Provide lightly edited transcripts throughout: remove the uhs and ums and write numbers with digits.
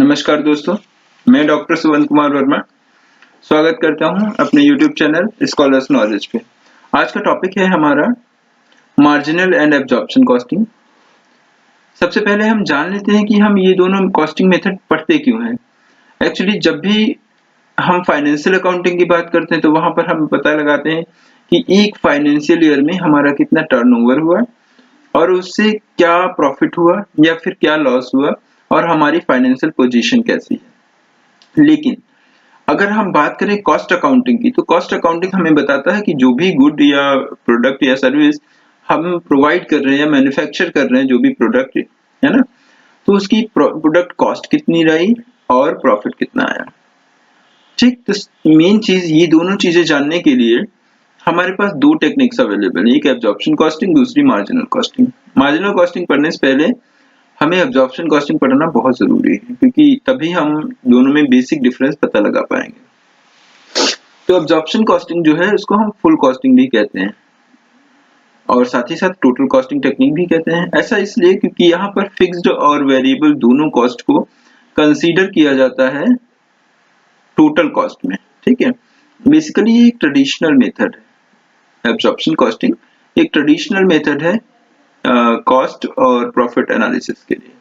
नमस्कार दोस्तों, मैं डॉक्टर सुवंत कुमार वर्मा स्वागत करता हूं अपने YouTube चैनल स्कॉलर्स नॉलेज पे। आज का टॉपिक है हमारा मार्जिनल एंड एब्जॉर्प्शन कॉस्टिंग। सबसे पहले हम जान लेते हैं कि हम ये दोनों कॉस्टिंग मेथड पढ़ते क्यों हैं। एक्चुअली जब भी हम फाइनेंशियल अकाउंटिंग की बात करते हैं तो वहां पर हम पता लगाते हैं कि एक फाइनेंशियल ईयर में हमारा कितना टर्नओवर हुआ और उससे क्या प्रॉफिट हुआ या फिर क्या लॉस हुआ और हमारी फाइनेंशियल पोजीशन कैसी है। लेकिन अगर हम बात करें कॉस्ट अकाउंटिंग की, तो कॉस्ट अकाउंटिंग हमें बताता है कि जो भी गुड या प्रोडक्ट या सर्विस हम प्रोवाइड कर रहे हैं या मैन्युफैक्चर कर रहे हैं, जो भी प्रोडक्ट है ना, तो उसकी प्रोडक्ट कॉस्ट कितनी रही और प्रॉफिट कितना आया। ठीक, तो मेन चीज ये दोनों चीजें जानने के लिए हमारे पास दो टेक्निक्स अवेलेबल है, एक एब्जॉर्प्शन कॉस्टिंग, दूसरी मार्जिनल कॉस्टिंग। मार्जिनल कॉस्टिंग पढ़ने से पहले हमें एब्जॉर्प्शन कॉस्टिंग पढ़ना बहुत जरूरी है, क्योंकि तभी हम दोनों में बेसिक डिफरेंस पता लगा पाएंगे। तो एब्जॉर्प्शन कॉस्टिंग जो है उसको हम फुल कॉस्टिंग भी कहते हैं और साथ ही साथ टोटल कॉस्टिंग टेक्निक भी कहते हैं। ऐसा इसलिए क्योंकि यहाँ पर फिक्स्ड और वेरिएबल दोनों कॉस्ट को कंसीडर किया जाता है टोटल कॉस्ट में। ठीक है, बेसिकली ये एक ट्रेडिशनल मेथड है। एब्जॉर्प्शन कॉस्टिंग एक ट्रेडिशनल मेथड है कॉस्ट और प्रॉफिट एनालिसिस के लिए।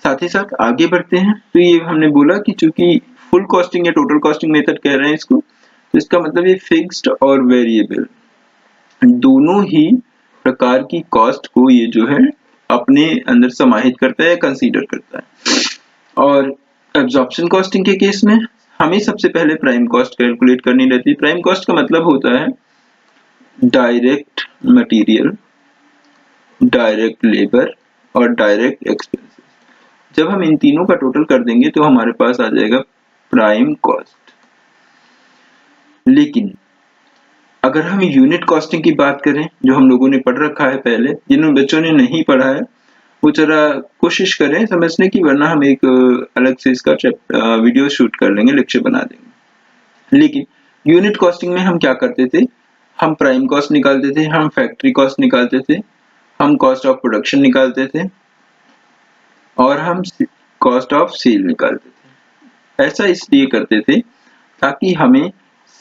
साथ ही साथ आगे बढ़ते हैं तो ये हमने बोला कि चूंकि फुल कॉस्टिंग या टोटल कॉस्टिंग मेथड कह रहे हैं इसको, तो इसका मतलब ये फिक्स्ड और वेरिएबल दोनों ही प्रकार की कॉस्ट को ये जो है अपने अंदर समाहित करता है, कंसीडर करता है। और एब्जॉर्प्शन कॉस्टिंग के केस में हमें सबसे पहले प्राइम कॉस्ट कैलकुलेट करनी रहती है। प्राइम कॉस्ट का मतलब होता है डायरेक्ट मटेरियल, डायरेक्ट लेबर और डायरेक्ट एक्सपेंसेस। जब हम इन तीनों का टोटल कर देंगे तो हमारे पास आ जाएगा प्राइम कॉस्ट। लेकिन अगर हम यूनिट कॉस्टिंग की बात करें, जो हम लोगों ने पढ़ रखा है पहले, जिन बच्चों ने नहीं पढ़ा है वो जरा कोशिश करें समझने की, वरना हम एक अलग से इसका वीडियो शूट कर लेंगे, लेक्चर बना देंगे। लेकिन यूनिट कॉस्टिंग में हम क्या करते थे, हम प्राइम कॉस्ट निकालते थे, हम फैक्ट्री कॉस्ट निकालते थे, हम कॉस्ट ऑफ प्रोडक्शन निकालते थे और हम कॉस्ट ऑफ सेल निकालते थे। ऐसा इसलिए करते थे ताकि हमें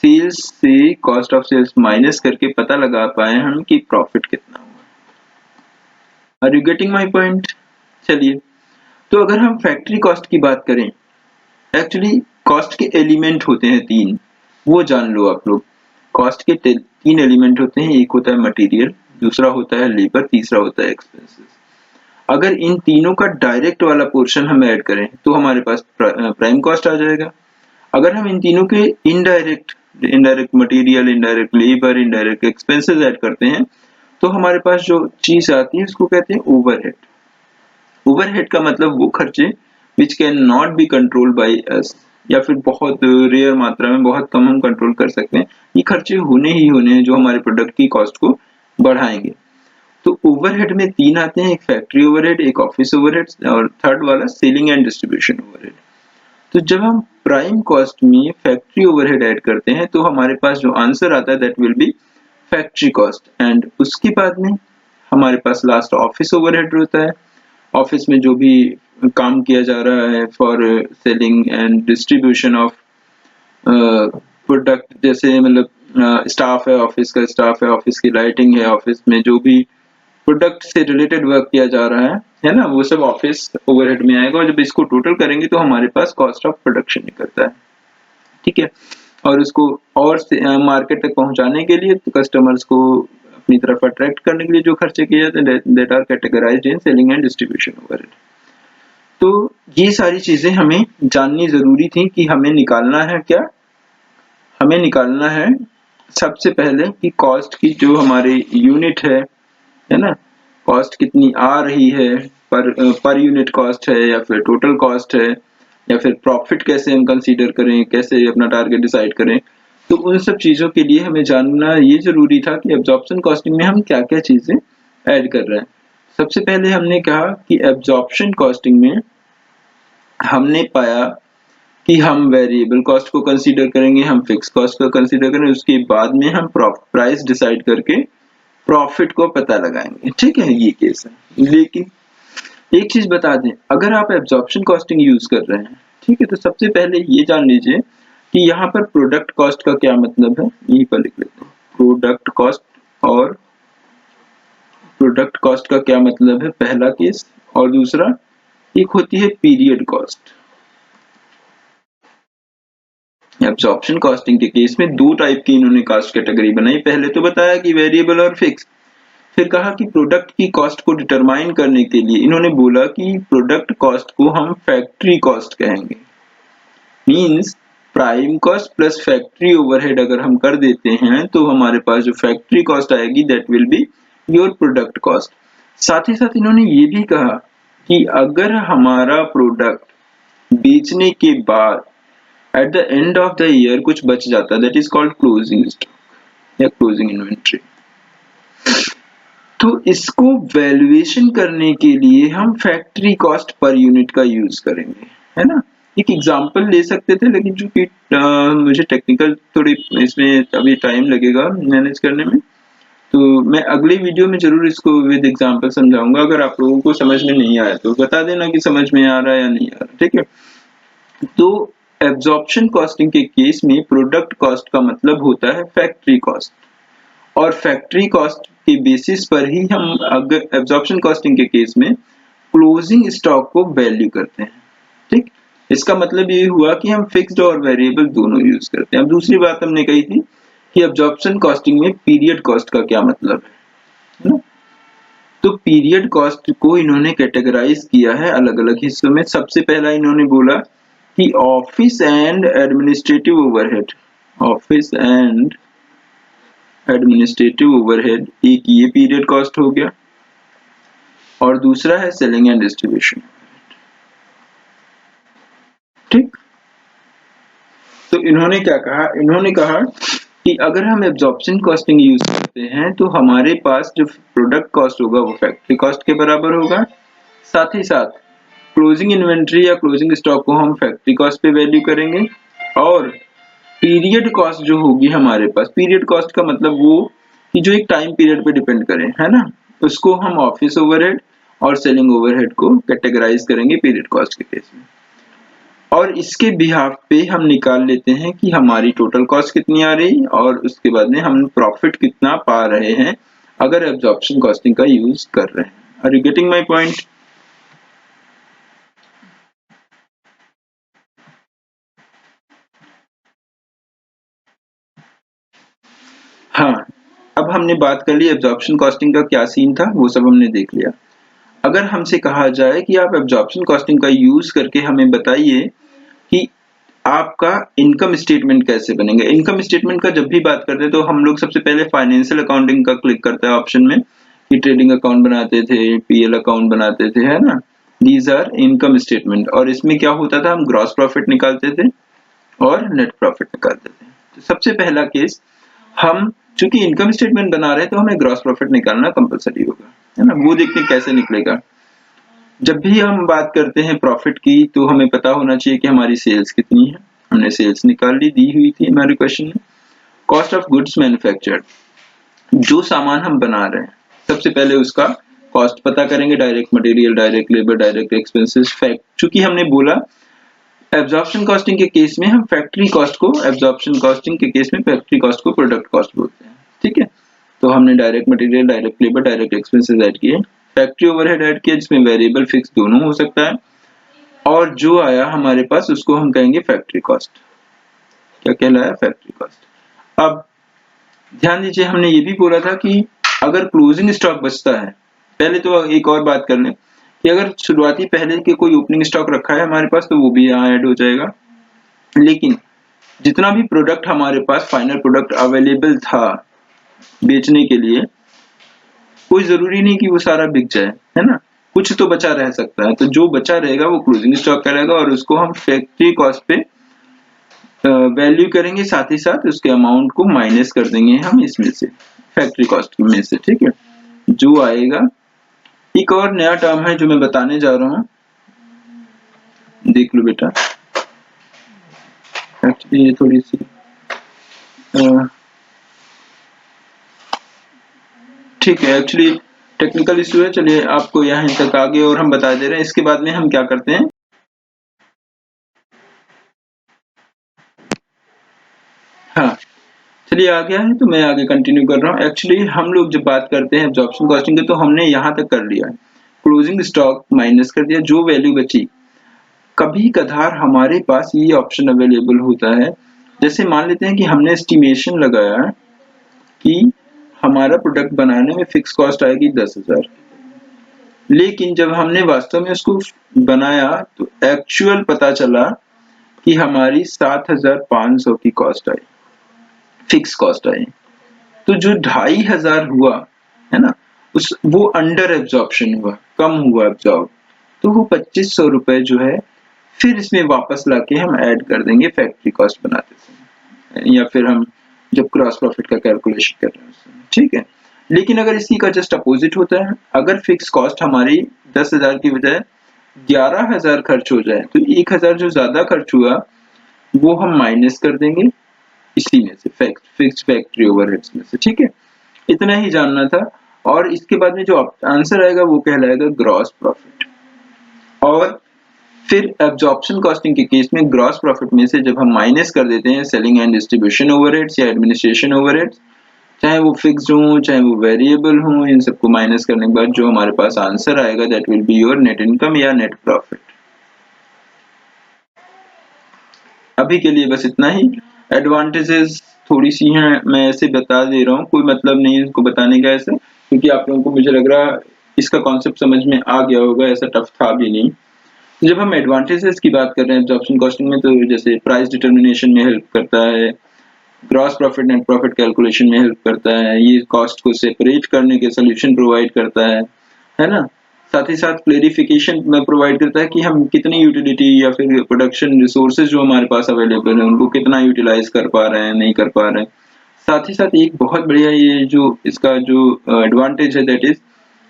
सेल्स से कॉस्ट ऑफ सेल्स माइनस करके पता लगा पाए हम कि प्रॉफिट कितना हुआ। Are you getting my point? चलिए, तो अगर हम फैक्ट्री कॉस्ट की बात करें, एक्चुअली कॉस्ट के एलिमेंट होते हैं तीन, वो जान लो आप लोग। कॉस्ट के तीन एलिमेंट होते हैं, एक होता है मटेरियल, दूसरा होता है लेबर, तीसरा होता है एक्सपेंसेस। अगर इन तीनों का डायरेक्ट वाला पोर्शन हम ऐड करें तो हमारे पास प्राइम कॉस्ट आ जाएगा। अगर हम इन तीनों के indirect material, indirect labour, indirect expenses add करते हैं तो हमारे पास जो चीज आती है उसको कहते हैं ओवरहेड। ओवरहेड का मतलब वो खर्चे which can not be control by us, या फिर बहुत रेयर मात्रा में, बहुत कम हम कंट्रोल कर सकते हैं। ये खर्चे होने ही होने हैं जो हमारे प्रोडक्ट की कॉस्ट को बढ़ाएंगे। तो ओवरहेड में तीन आते हैं, एक फैक्ट्री ओवरहेड, एक ऑफिस ओवरहेड और थर्ड वाला सेलिंग एंड डिस्ट्रीब्यूशन ओवरहेड। तो जब हम प्राइम कॉस्ट में फैक्ट्री ओवरहेड ऐड करते हैं तो हमारे पास जो आंसर आता है that will be factory cost. And उसके बाद में हमारे पास लास्ट ऑफिस ओवरहेड होता है। ऑफिस में जो भी काम किया जा रहा है for selling and distribution of product, जैसे मतलब स्टाफ है, ऑफिस का स्टाफ है, ऑफिस की लाइटिंग है, ऑफिस में जो भी प्रोडक्ट से रिलेटेड वर्क किया जा रहा है ना, वो सब ऑफिस ओवरहेड में आएगा। और जब इसको टोटल करेंगे तो हमारे पास कॉस्ट ऑफ प्रोडक्शन निकलता है। ठीक है, और उसको और मार्केट तक पहुंचाने के लिए, कस्टमर्स को अपनी तरफ अट्रैक्ट करने के लिए जो खर्चे किए जाते हैं that are categorised in selling and distribution overhead. तो ये सारी चीजें हमें जाननी जरूरी थी कि हमें निकालना है क्या, हमें निकालना है सबसे पहले कि कॉस्ट की जो हमारी यूनिट है ना, कॉस्ट कितनी आ रही है, पर यूनिट कॉस्ट है या फिर टोटल कॉस्ट है, या फिर प्रॉफिट कैसे हम कंसीडर करें, कैसे अपना टारगेट डिसाइड करें। तो उन सब चीजों के लिए हमें जानना ये जरूरी था कि एब्जॉर्प्शन कॉस्टिंग में हम क्या क्या चीजें ऐड कर रहे हैं। सबसे पहले हमने कहा कि एब्जॉर्प्शन कॉस्टिंग में हमने पाया कि हम वेरिएबल कॉस्ट को कंसीडर करेंगे, हम फिक्स कॉस्ट को कंसीडर करेंगे, उसके बाद में हम प्राइस डिसाइड करके प्रॉफिट को पता लगाएंगे। ठीक है, ये केस है। लेकिन एक चीज बता दें, अगर आप एब्जॉर्प्शन कॉस्टिंग यूज कर रहे हैं, ठीक है, तो सबसे पहले ये जान लीजिए कि यहाँ पर प्रोडक्ट कॉस्ट का क्या मतलब है, यहीं पर लिख लेते हैं प्रोडक्ट कॉस्ट। और प्रोडक्ट कॉस्ट का क्या मतलब है, पहला केस। और दूसरा एक होती है पीरियड कॉस्ट। एब्जॉर्प्शन कॉस्टिंग के केस में दो टाइप की इन्होंने कॉस्ट कैटेगरी बनाई। पहले तो बताया कि वेरिएबल और फिक्स, फिर कहा कि प्रोडक्ट की कॉस्ट को डिटरमाइन करने के लिए इन्होंने बोला कि प्रोडक्ट कॉस्ट को हम फैक्ट्री कॉस्ट कहेंगे। Means prime cost plus factory overhead अगर हम कर देते हैं तो हमारे पास जो फैक्ट्री कॉस्ट आएगी that will be your product cost. साथ ही साथ इन्होंने ये भी कहा कि अगर हमारा प्रोडक्ट बेचने के बाद at the end of the year कुछ बच जाता है, that is called closing stock या क्लोजिंग इन्वेंट्री। तो इसको वैल्यूएशन करने के लिए हम फैक्ट्री कॉस्ट पर यूनिट का यूज करेंगे, है ना। एक एग्जांपल ले सकते थे, लेकिन चूंकि मुझे टेक्निकल थोड़ी इसमें अभी टाइम लगेगा मैनेज करने में, तो मैं अगली वीडियो में जरूर इसको विद एग्जांपल समझाऊंगा। अगर आप लोगों को समझ में नहीं आया तो बता देना कि समझ में आ रहा है या नहीं आ रहा, ठीक है। तो एब्जॉर्प्शन कॉस्टिंग के केस में प्रोडक्ट कॉस्ट का मतलब होता है फैक्ट्री कॉस्ट, और फैक्ट्री कॉस्ट के बेसिस पर ही हम अगर एब्जॉर्प्शन कॉस्टिंग के केस में क्लोजिंग स्टॉक को वैल्यू करते हैं, ठीक। इसका मतलब ये हुआ कि हम फिक्स्ड और वेरिएबल दोनों यूज करते हैं। अब दूसरी बात हमने कही थी कि एब्जॉर्प्शन कॉस्टिंग में पीरियड कॉस्ट का क्या मतलब है ना। तो पीरियड कॉस्ट को इन्होंने कैटेगराइज किया है अलग अलग हिस्सों में। सबसे पहला इन्होंने बोला कि office and administrative overhead, office and administrative overhead एक ये पीरियड कॉस्ट हो गया, और दूसरा है सेलिंग एंड डिस्ट्रीब्यूशन, ठीक। तो इन्होंने क्या कहा, इन्होंने कहा कि अगर हम एब्जॉर्प्शन कॉस्टिंग यूज करते हैं तो हमारे पास जो प्रोडक्ट कॉस्ट होगा वो फैक्ट्री कॉस्ट के बराबर होगा। साथ ही साथ क्लोजिंग इन्वेंट्री या क्लोजिंग स्टॉक को हम फैक्ट्री कॉस्ट पे वैल्यू करेंगे, और पीरियड कॉस्ट जो होगी हमारे पास, पीरियड कॉस्ट का मतलब वो कि जो एक टाइम पीरियड पे डिपेंड करे, है ना, उसको हम ऑफिस ओवरहेड और सेलिंग ओवरहेड को कैटेगराइज करेंगे पीरियड कॉस्ट के केस में। और इसके बिहाफ पे हम निकाल लेते हैं कि हमारी टोटल कॉस्ट कितनी आ रही, और उसके बाद में हम प्रॉफिट कितना पा रहे हैं अगर एब्जॉर्प्शन कॉस्टिंग का यूज कर रहे हैं। Are you getting my point? हाँ, अब हमने बात कर ली एब्जॉर्प्शन कॉस्टिंग का क्या सीन था, वो सब हमने देख लिया। अगर हमसे कहा जाए कि आप एब्जॉर्प्शन कॉस्टिंग का यूज करके हमें बताइए कि आपका इनकम स्टेटमेंट कैसे बनेगा। इनकम स्टेटमेंट का जब भी बात करते हैं तो हम लोग सबसे पहले फाइनेंशियल अकाउंटिंग का क्लिक करते हैं ऑप्शन में, कि ट्रेडिंग अकाउंट बनाते थे, पीएल अकाउंट बनाते थे, है ना। दीज आर इनकम स्टेटमेंट, और इसमें क्या होता था, हम ग्रॉस प्रॉफिट निकालते थे और नेट प्रॉफिट निकालते थे। तो सबसे पहला केस, हम चूंकि इनकम स्टेटमेंट बना रहे हैं तो हमें ग्रॉस प्रॉफिट निकालना कंपलसरी होगा, है ना। वो देखते हैं कैसे निकलेगा। जब भी हम बात करते हैं प्रॉफिट की तो हमें पता होना चाहिए कि हमारी सेल्स कितनी है। हमने सेल्स निकाल ली, दी हुई थी हमारे क्वेश्चन में। कॉस्ट ऑफ गुड्स मैन्युफैक्चर्ड, जो सामान हम बना रहे हैं सबसे पहले उसका कॉस्ट पता करेंगे, direct material, direct labour, direct expenses. Fact, चूंकि हमने बोला एब्जॉर्प्शन कॉस्टिंग के केस में हम फैक्ट्री कॉस्ट को, एब्जॉर्प्शन कॉस्टिंग के केस में फैक्ट्री कॉस्ट को प्रोडक्ट कॉस्ट बोलते हैं, ठीक है। तो हमने direct material, direct labour, direct expenses add किए, फैक्ट्री ओवरहेड ऐड किया जिसमें वेरिएबल फिक्स दोनों हो सकता है, और जो आया हमारे पास उसको हम कहेंगे फैक्ट्री कॉस्ट। क्या कहलाया, फैक्ट्री कॉस्ट। अब ध्यान दीजिए, हमने ये भी बोला था कि अगर क्लोजिंग स्टॉक बचता है, पहले तो एक और बात कर लें कि अगर शुरुआती पहले के कोई ओपनिंग स्टॉक रखा है हमारे पास तो वो भी यहाँ ऐड हो जाएगा। लेकिन जितना भी प्रोडक्ट हमारे पास फाइनल प्रोडक्ट अवेलेबल था बेचने के लिए, कोई जरूरी नहीं कि वो सारा बिक जाए, है ना। कुछ तो बचा रह सकता है, तो जो बचा रहेगा वो क्लोजिंग स्टॉक करेगा और उसको हम फैक्ट्री कॉस्ट पे वैल्यू करेंगे, साथ ही साथ उसके अमाउंट को माइनस कर देंगे हम इसमें से, फैक्ट्री कॉस्ट में से, ठीक है, जो आएगा। एक और नया टर्म है जो मैं बताने जा रहा हूँ, देख लो बेटा। एक्चुअली ये थोड़ी सी ठीक है, एक्चुअली टेक्निकल इशू है, चलिए आपको यहाँ तक आगे और हम बता दे रहे हैं। इसके बाद में हम क्या करते हैं, हाँ चलिए आ गया है तो मैं आगे कंटिन्यू कर रहा हूँ। एक्चुअली हम लोग जब बात करते हैं एब्जॉर्प्शन कॉस्टिंग की तो हमने यहाँ तक कर लिया है, क्लोजिंग स्टॉक माइनस कर दिया, जो वैल्यू बची। कभी कभार हमारे पास ये ऑप्शन अवेलेबल होता है, जैसे मान लेते हैं कि हमने एस्टिमेशन लगाया कि हमारा प्रोडक्ट बनाने में फिक्स कॉस्ट आएगी 10,000, लेकिन जब हमने वास्तव में उसको बनाया तो एक्चुअल पता चला कि हमारी 7,500 की कॉस्ट आई, फिक्स कॉस्ट आई। तो जो 2,500 हुआ है ना, उस वो अंडर एब्जॉर्प्शन हुआ, कम हुआ एब्जॉर्ब, तो वो 2,500 रुपए जो है फिर इसमें वापस लाके हम ऐड कर देंगे फैक्ट्री कॉस्ट बनाते समय, या फिर हम जब क्रॉस प्रॉफिट का कैलकुलेशन कर रहे हैं, ठीक है। लेकिन अगर इसी का जस्ट अपोजिट होता है, अगर फिक्स कॉस्ट हमारी 10,000 की बजाय 11,000 खर्च हो जाए तो 1,000 जो ज्यादा खर्च हुआ वो हम माइनस कर देंगे इसी में से, फिक्स फैक्ट्री ओवरहेड्स में से, ठीक है। इतना ही जानना था। और इसके बाद में जो आंसर आएगा वो कहलाएगा ग्रॉस प्रॉफिट। और फिर एब्जॉर्प्शन कॉस्टिंग के केस में ग्रॉस प्रॉफिट में से जब हम माइनस कर देते हैं सेलिंग एंड डिस्ट्रीब्यूशन ओवरहेड्स या एडमिनिस्ट्रेशन ओवरहेड्स, चाहे वो फिक्स्ड हो चाहे वो वेरिएबल हो, इन सबको माइनस करने के बाद जो हमारे पास आंसर आएगा that will be your net income या नेट प्रॉफिट। अभी के लिए बस इतना ही। एडवांटेजेस थोड़ी सी हैं, मैं ऐसे बता दे रहा हूँ, कोई मतलब नहीं है इसको बताने का ऐसे, क्योंकि आप लोगों को मुझे लग रहा इसका कॉन्सेप्ट समझ में आ गया होगा, ऐसा टफ था भी नहीं। जब हम एडवांटेजेस की बात कर रहे हैं एब्जॉर्प्शन कॉस्टिंग में, तो जैसे प्राइस डिटर्मिनेशन में हेल्प करता है, gross profit net profit calculation में हेल्प करता है, ये कॉस्ट को सेपरेट करने के सोल्यूशन प्रोवाइड करता है ना। साथ ही साथ क्लेरिफिकेशन में प्रोवाइड करता है कि हम कितनी यूटिलिटी या फिर प्रोडक्शन रिसोर्सेज जो हमारे पास अवेलेबल है उनको कितना यूटिलाइज कर पा रहे हैं, नहीं कर पा रहे हैं। साथ ही साथ एक बहुत बढ़िया ये जो इसका जो एडवांटेज है दैट इज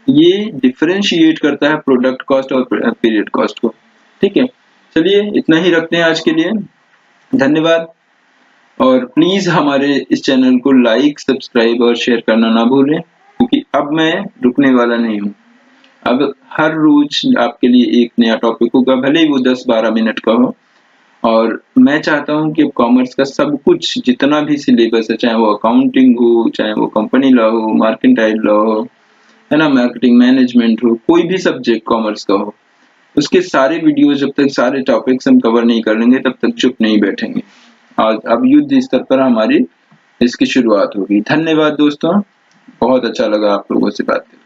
ये डिफरेंशिएट करता है प्रोडक्ट कॉस्ट और पीरियड कॉस्ट को, ठीक है। चलिए इतना ही रखते हैं आज के लिए, धन्यवाद। और प्लीज हमारे इस चैनल को लाइक, सब्सक्राइब और शेयर करना ना भूलें, क्योंकि अब मैं रुकने वाला नहीं हूँ। अब हर रोज आपके लिए एक नया टॉपिक होगा, भले ही वो 10-12 मिनट का हो। और मैं चाहता हूँ कि कॉमर्स का सब कुछ जितना भी सिलेबस है, चाहे वो अकाउंटिंग हो, चाहे वो कंपनी लॉ हो, मार्केंटाइल लॉ हो, है ना, मार्केटिंग मैनेजमेंट हो, कोई भी सब्जेक्ट कॉमर्स का हो, उसके सारे वीडियो जब तक सारे टॉपिक्स हम कवर नहीं कर लेंगे तब तक चुप नहीं बैठेंगे। आज अब युद्ध स्तर पर हमारी इसकी शुरुआत होगी। धन्यवाद दोस्तों, बहुत अच्छा लगा आप लोगों से बात करके।